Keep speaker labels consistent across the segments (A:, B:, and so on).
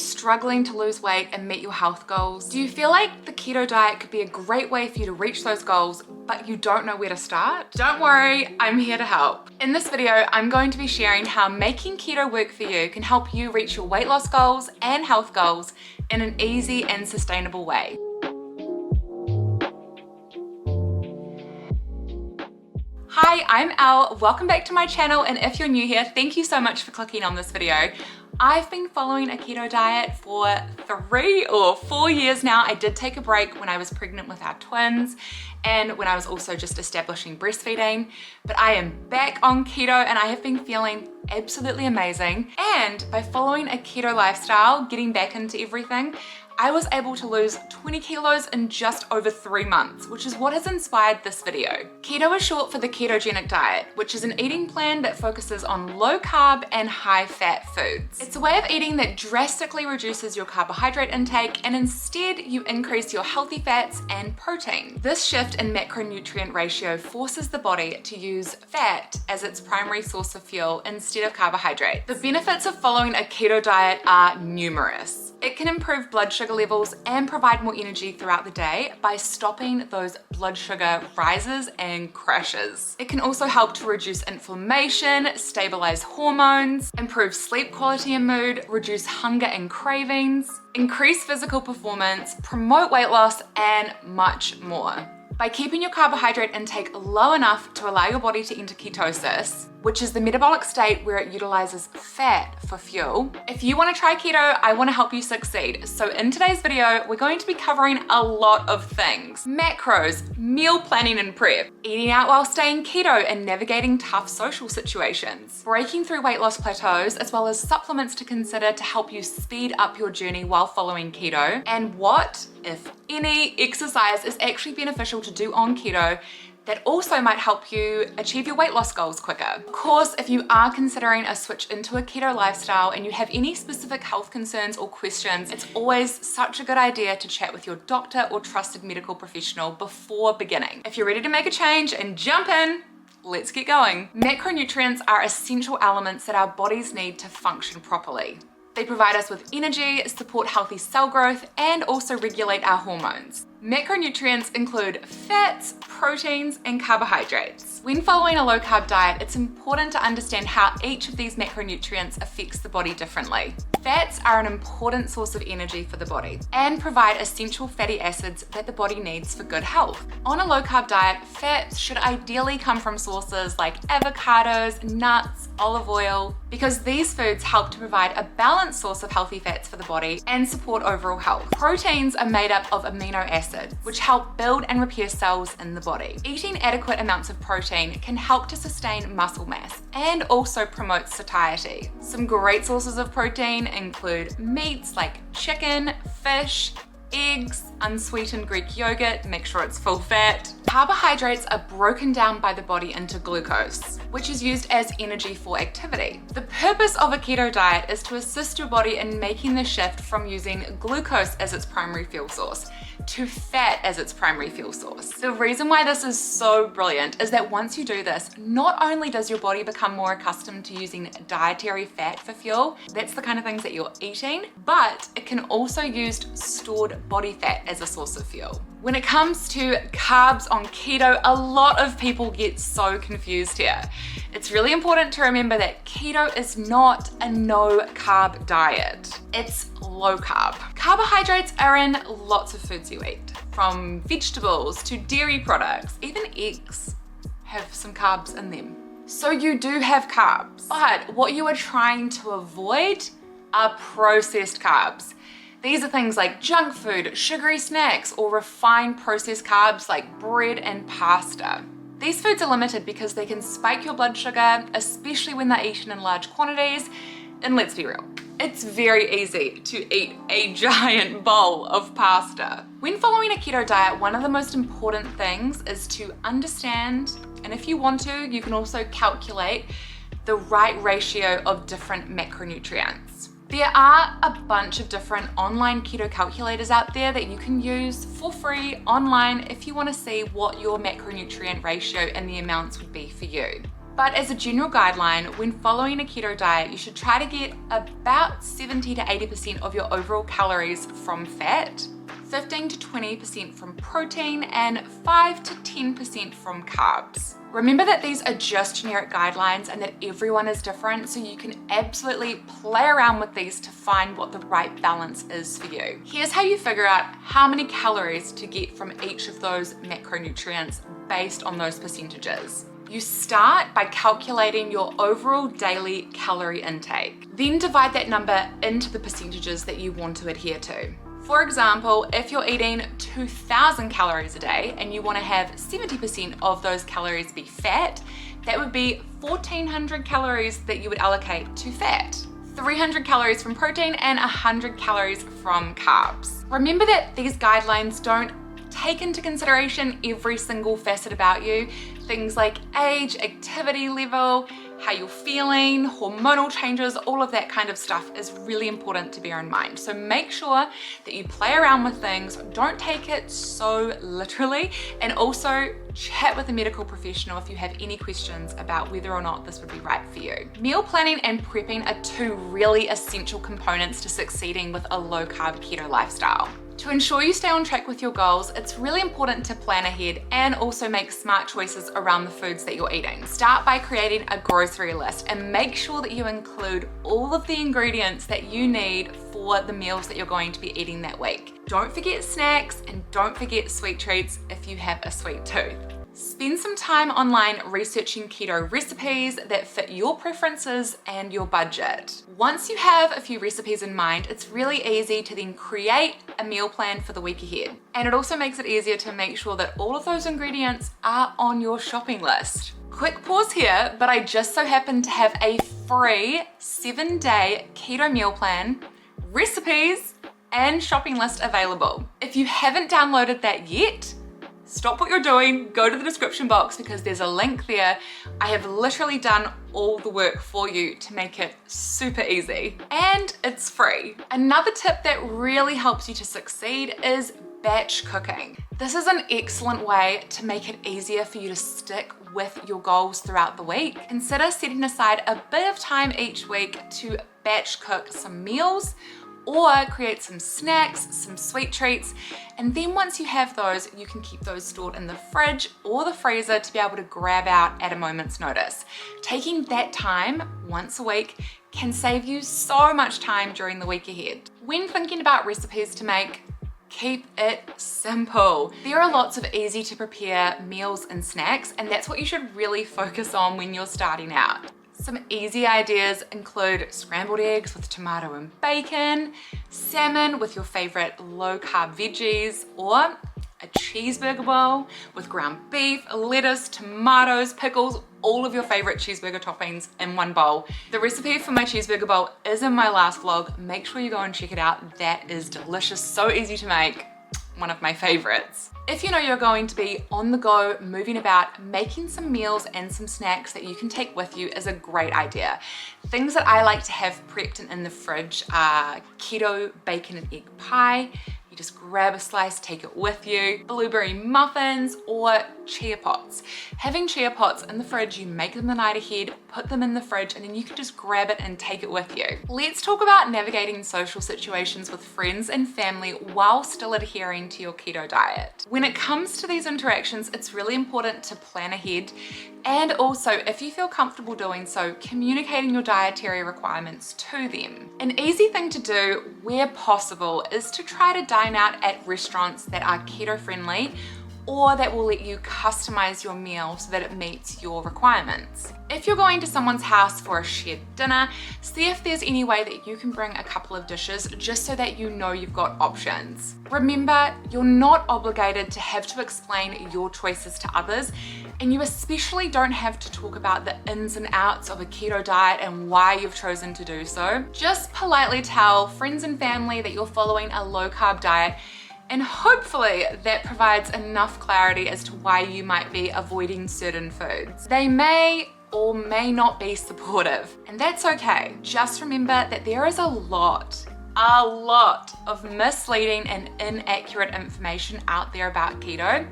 A: struggling to lose weight and meet your health goals? Do you feel like the keto diet could be a great way for you to reach those goals, but you don't know where to start? Don't worry, I'm here to help. In this video, I'm going to be sharing how making keto work for you can help you reach your weight loss goals and health goals in an easy and sustainable way. Hi, I'm Elle. Welcome back to my channel, and if you're new here, thank you so much for clicking on this video. I've been following a keto diet for 3 or 4 years now. I did take a break when I was pregnant with our twins and when I was also just establishing breastfeeding, but I am back on keto and I have been feeling absolutely amazing. And by following a keto lifestyle, getting back into everything, I was able to lose 20 kilos in just over 3 months, which is what has inspired this video. Keto is short for the ketogenic diet, which is an eating plan that focuses on low carb and high fat foods. It's a way of eating that drastically reduces your carbohydrate intake, and instead you increase your healthy fats and protein. This shift in macronutrient ratio forces the body to use fat as its primary source of fuel instead of carbohydrates. The benefits of following a keto diet are numerous. It can improve blood sugar levels and provide more energy throughout the day by stopping those blood sugar rises and crashes. It can also help to reduce inflammation, stabilize hormones, improve sleep quality and mood, reduce hunger and cravings, increase physical performance, promote weight loss, and much more. By keeping your carbohydrate intake low enough to allow your body to enter ketosis, which is the metabolic state where it utilizes fat for fuel. If you want to try keto, I want to help you succeed. So in today's video, we're going to be covering a lot of things: macros, meal planning and prep, eating out while staying keto and navigating tough social situations, breaking through weight loss plateaus, as well as supplements to consider to help you speed up your journey while following keto, and what, if any, exercise is actually beneficial to do on keto that also might help you achieve your weight loss goals quicker. Of course, if you are considering a switch into a keto lifestyle and you have any specific health concerns or questions, it's always such a good idea to chat with your doctor or trusted medical professional before beginning. If you're ready to make a change and jump in, let's get going. Macronutrients are essential elements that our bodies need to function properly. They provide us with energy, support healthy cell growth, and also regulate our hormones. Macronutrients include fats, proteins, and carbohydrates. When following a low-carb diet, it's important to understand how each of these macronutrients affects the body differently. Fats are an important source of energy for the body and provide essential fatty acids that the body needs for good health. On a low-carb diet, fats should ideally come from sources like avocados, nuts, olive oil, because these foods help to provide a balanced source of healthy fats for the body and support overall health. Proteins are made up of amino acids, which help build and repair cells in the body. Eating adequate amounts of protein can help to sustain muscle mass and also promote satiety. Some great sources of protein include meats like chicken, fish, eggs, unsweetened Greek yogurt, make sure it's full fat. Carbohydrates are broken down by the body into glucose, which is used as energy for activity. The purpose of a keto diet is to assist your body in making the shift from using glucose as its primary fuel source to fat as its primary fuel source. The reason why this is so brilliant is that once you do this, not only does your body become more accustomed to using dietary fat for fuel, that's the kind of things that you're eating, but it can also use stored body fat as a source of fuel. When it comes to carbs on keto, a lot of people get so confused here. It's really important to remember that keto is not a no-carb diet. It's low-carb. Carbohydrates are in lots of foods you eat, from vegetables to dairy products. Even eggs have some carbs in them. So you do have carbs, but what you are trying to avoid are processed carbs. These are things like junk food, sugary snacks, or refined processed carbs like bread and pasta. These foods are limited because they can spike your blood sugar, especially when they're eaten in large quantities. And let's be real, it's very easy to eat a giant bowl of pasta. When following a keto diet, one of the most important things is to understand, and if you want to, you can also calculate the right ratio of different macronutrients. There are a bunch of different online keto calculators out there that you can use for free online if you want to see what your macronutrient ratio and the amounts would be for you. But as a general guideline, when following a keto diet, you should try to get about 70 to 80% of your overall calories from fat, 15 to 20% from protein, and 5 to 10% from carbs. Remember that these are just generic guidelines and that everyone is different, so you can absolutely play around with these to find what the right balance is for you. Here's how you figure out how many calories to get from each of those macronutrients based on those percentages. You start by calculating your overall daily calorie intake. Then divide that number into the percentages that you want to adhere to. For example, if you're eating 2,000 calories a day and you want to have 70% of those calories be fat, that would be 1,400 calories that you would allocate to fat, 300 calories from protein, and 100 calories from carbs. Remember that these guidelines don't take into consideration every single facet about you. Things like age, activity level, how you're feeling, hormonal changes, all of that kind of stuff is really important to bear in mind. So make sure that you play around with things, don't take it so literally, and also chat with a medical professional if you have any questions about whether or not this would be right for you. Meal planning and prepping are two really essential components to succeeding with a low-carb keto lifestyle. To ensure you stay on track with your goals, it's really important to plan ahead and also make smart choices around the foods that you're eating. Start by creating a grocery list and make sure that you include all of the ingredients that you need for the meals that you're going to be eating that week. Don't forget snacks and don't forget sweet treats if you have a sweet tooth. Spend some time online researching keto recipes that fit your preferences and your budget. Once you have a few recipes in mind, it's really easy to then create a meal plan for the week ahead. And it also makes it easier to make sure that all of those ingredients are on your shopping list. Quick pause here, but I just so happen to have a free 7-day keto meal plan, recipes, and shopping list available. If you haven't downloaded that yet, stop what you're doing, go to the description box because there's a link there. I have literally done all the work for you to make it super easy, and it's free. Another tip that really helps you to succeed is batch cooking. This is an excellent way to make it easier for you to stick with your goals throughout the week. Consider setting aside a bit of time each week to batch cook some meals or create some snacks, some sweet treats, and then once you have those, you can keep those stored in the fridge or the freezer to be able to grab out at a moment's notice. Taking that time once a week can save you so much time during the week ahead. When thinking about recipes to make, keep it simple. There are lots of easy to prepare meals and snacks, and that's what you should really focus on when you're starting out. Some easy ideas include scrambled eggs with tomato and bacon, salmon with your favorite low-carb veggies, or a cheeseburger bowl with ground beef, lettuce, tomatoes, pickles, all of your favorite cheeseburger toppings in one bowl. The recipe for my cheeseburger bowl is in my last vlog. Make sure you go and check it out. That is delicious, so easy to make. One of my favorites. If you know you're going to be on the go, moving about, making some meals and some snacks that you can take with you is a great idea. Things that I like to have prepped and in the fridge are keto bacon and egg pie. You just grab a slice, take it with you. Blueberry muffins or chia pots. Having chia pots in the fridge, you make them the night ahead, put them in the fridge, and then you can just grab it and take it with you. Let's talk about navigating social situations with friends and family while still adhering to your keto diet. When it comes to these interactions, it's really important to plan ahead, and also, if you feel comfortable doing so, communicating your dietary requirements to them. An easy thing to do where possible is to try to dine out at restaurants that are keto friendly or that will let you customize your meal so that it meets your requirements. If you're going to someone's house for a shared dinner, see if there's any way that you can bring a couple of dishes just so that you know you've got options. Remember, you're not obligated to have to explain your choices to others, and you especially don't have to talk about the ins and outs of a keto diet and why you've chosen to do so. Just politely tell friends and family that you're following a low-carb diet, and hopefully that provides enough clarity as to why you might be avoiding certain foods. They may or may not be supportive, and that's okay. Just remember that there is a lot of misleading and inaccurate information out there about keto.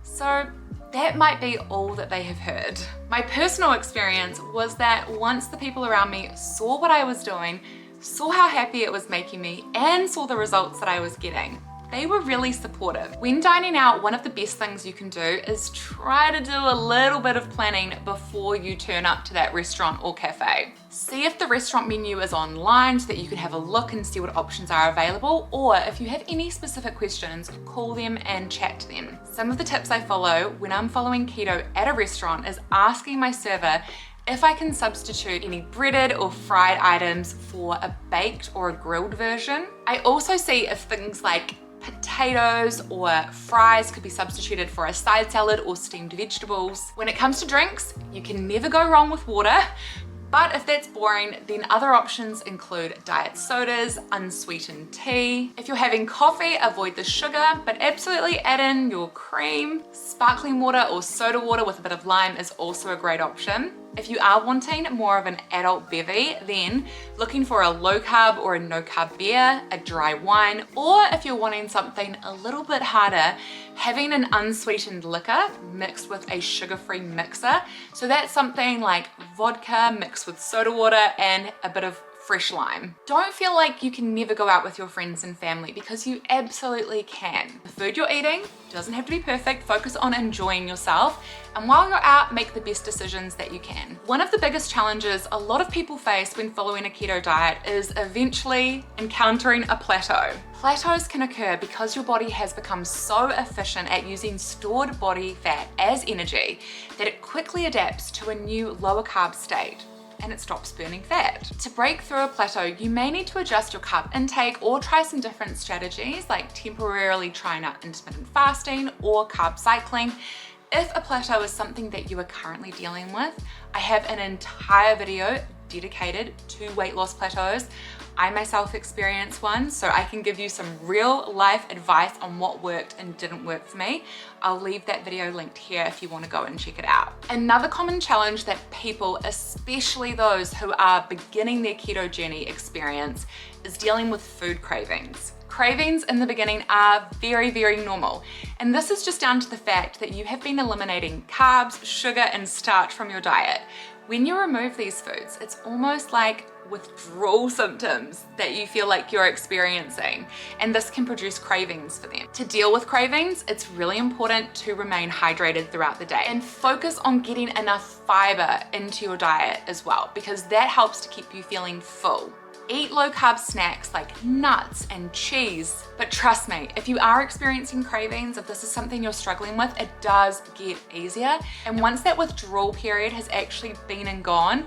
A: So that might be all that they have heard. My personal experience was that once the people around me saw what I was doing, saw how happy it was making me, and saw the results that I was getting, they were really supportive. When dining out, one of the best things you can do is try to do a little bit of planning before you turn up to that restaurant or cafe. See if the restaurant menu is online so that you can have a look and see what options are available, or if you have any specific questions, call them and chat to them. Some of the tips I follow when I'm following keto at a restaurant is asking my server if I can substitute any breaded or fried items for a baked or a grilled version. I also see if things like potatoes or fries could be substituted for a side salad or steamed vegetables. When it comes to drinks, you can never go wrong with water. But if that's boring, then other options include diet sodas, unsweetened tea. If you're having coffee, avoid the sugar, but absolutely add in your cream. Sparkling water or soda water with a bit of lime is also a great option. If you are wanting more of an adult bevy, then looking for a low carb or a no carb beer, a dry wine, or if you're wanting something a little bit harder, having an unsweetened liquor mixed with a sugar-free mixer. So that's something like vodka mixed with soda water and a bit of fresh lime. Don't feel like you can never go out with your friends and family, because you absolutely can. The food you're eating doesn't have to be perfect. Focus on enjoying yourself, and while you're out, make the best decisions that you can. One of the biggest challenges a lot of people face when following a keto diet is eventually encountering a plateau. Plateaus can occur because your body has become so efficient at using stored body fat as energy that it quickly adapts to a new lower carb state, and it stops burning fat. To break through a plateau, you may need to adjust your carb intake or try some different strategies, like temporarily trying out intermittent fasting or carb cycling. If a plateau is something that you are currently dealing with, I have an entire video dedicated to weight loss plateaus. I myself experienced one, so I can give you some real life advice on what worked and didn't work for me. I'll leave that video linked here if you want to go and check it out. Another common challenge that people, especially those who are beginning their keto journey, experience is dealing with food cravings. Cravings in the beginning are very, very normal. And this is just down to the fact that you have been eliminating carbs, sugar, and starch from your diet. When you remove these foods, it's almost like withdrawal symptoms that you feel like you're experiencing, and this can produce cravings for them. To deal with cravings, it's really important to remain hydrated throughout the day and focus on getting enough fiber into your diet as well, because that helps to keep you feeling full. Eat low carb snacks like nuts and cheese. But trust me, if you are experiencing cravings, if this is something you're struggling with, it does get easier. And once that withdrawal period has actually been and gone,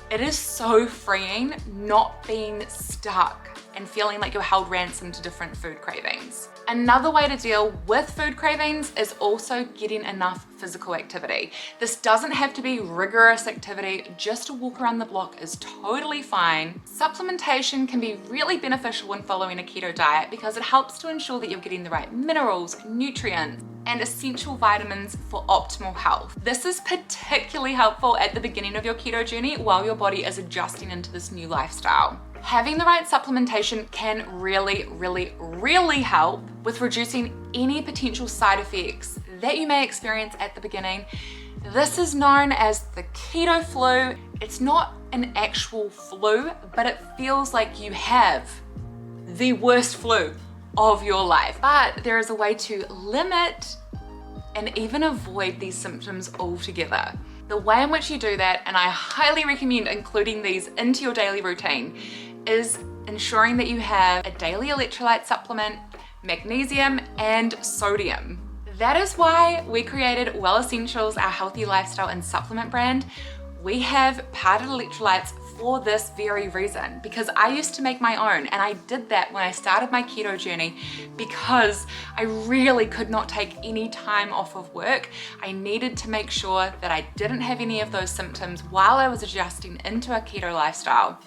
A: it is so freeing not being stuck and feeling like you're held ransom to different food cravings. Another way to deal with food cravings is also getting enough physical activity. This doesn't have to be rigorous activity, just to walk around the block is totally fine. Supplementation can be really beneficial when following a keto diet because it helps to ensure that you're getting the right minerals, nutrients, and essential vitamins for optimal health. This is particularly helpful at the beginning of your keto journey while your body is adjusting into this new lifestyle. Having the right supplementation can really help with reducing any potential side effects that you may experience at the beginning. This is known as the keto flu. It's not an actual flu, but it feels like you have the worst flu of your life. But there is a way to limit and even avoid these symptoms altogether. The way in which you do that, and I highly recommend including these into your daily routine, is ensuring that you have a daily electrolyte supplement, magnesium, and sodium. That is why we created Well Essentials, our healthy lifestyle and supplement brand. We have powdered electrolytes for this very reason, because I used to make my own, and I did that when I started my keto journey because I really could not take any time off of work. I needed to make sure that I didn't have any of those symptoms while I was adjusting into a keto lifestyle.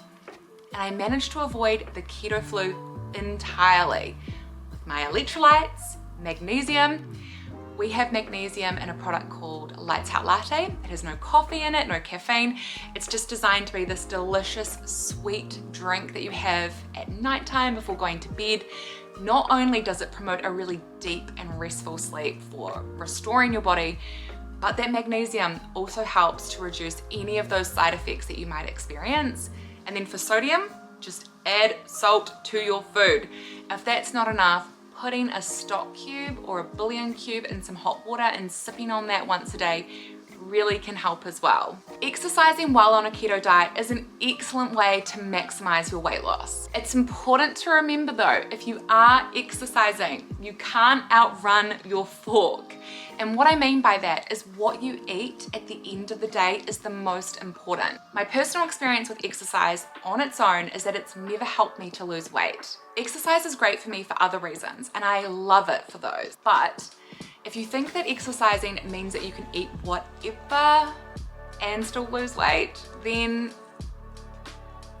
A: And I managed to avoid the keto flu entirely with my electrolytes, magnesium. We have magnesium in a product called Lights Out Latte. It has no coffee in it, no caffeine. It's just designed to be this delicious, sweet drink that you have at nighttime before going to bed. Not only does it promote a really deep and restful sleep for restoring your body, But that magnesium also helps to reduce any of those side effects that you might experience. And then for sodium, just add salt to your food. If that's not enough, putting a stock cube or a bouillon cube in some hot water and sipping on that once a day really can help as well. Exercising while on a keto diet is an excellent way to maximize your weight loss. It's important to remember though, if you are exercising, you can't outrun your fork. And what I mean by that is what you eat at the end of the day is the most important. My personal experience with exercise on its own is that it's never helped me to lose weight. Exercise is great for me for other reasons, and I love it for those. But if you think that exercising means that you can eat whatever and still lose weight, then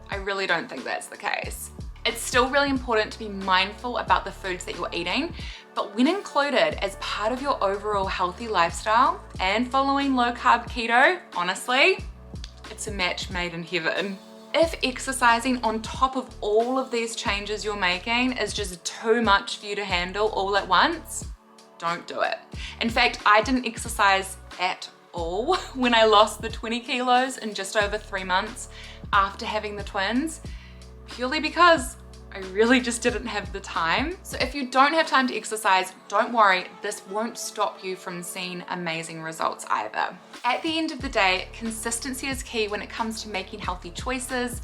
A: I really don't think that's the case. It's still really important to be mindful about the foods that you're eating, but when included as part of your overall healthy lifestyle and following low-carb keto, honestly, it's a match made in heaven. If exercising on top of all of these changes you're making is just too much for you to handle all at once, don't do it. In fact, I didn't exercise at all when I lost the 20 kilos in just over 3 months after having the twins, purely because I really just didn't have the time. So if you don't have time to exercise, don't worry, this won't stop you from seeing amazing results either. At the end of the day, consistency is key when it comes to making healthy choices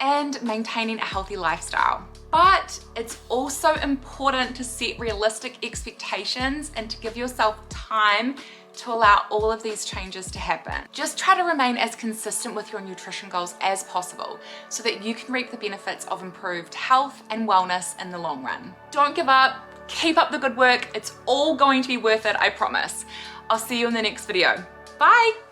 A: and maintaining a healthy lifestyle. But it's also important to set realistic expectations and to give yourself time to allow all of these changes to happen. Just try to remain as consistent with your nutrition goals as possible so that you can reap the benefits of improved health and wellness in the long run. Don't give up, keep up the good work. It's all going to be worth it, I promise. I'll see you in the next video. Bye.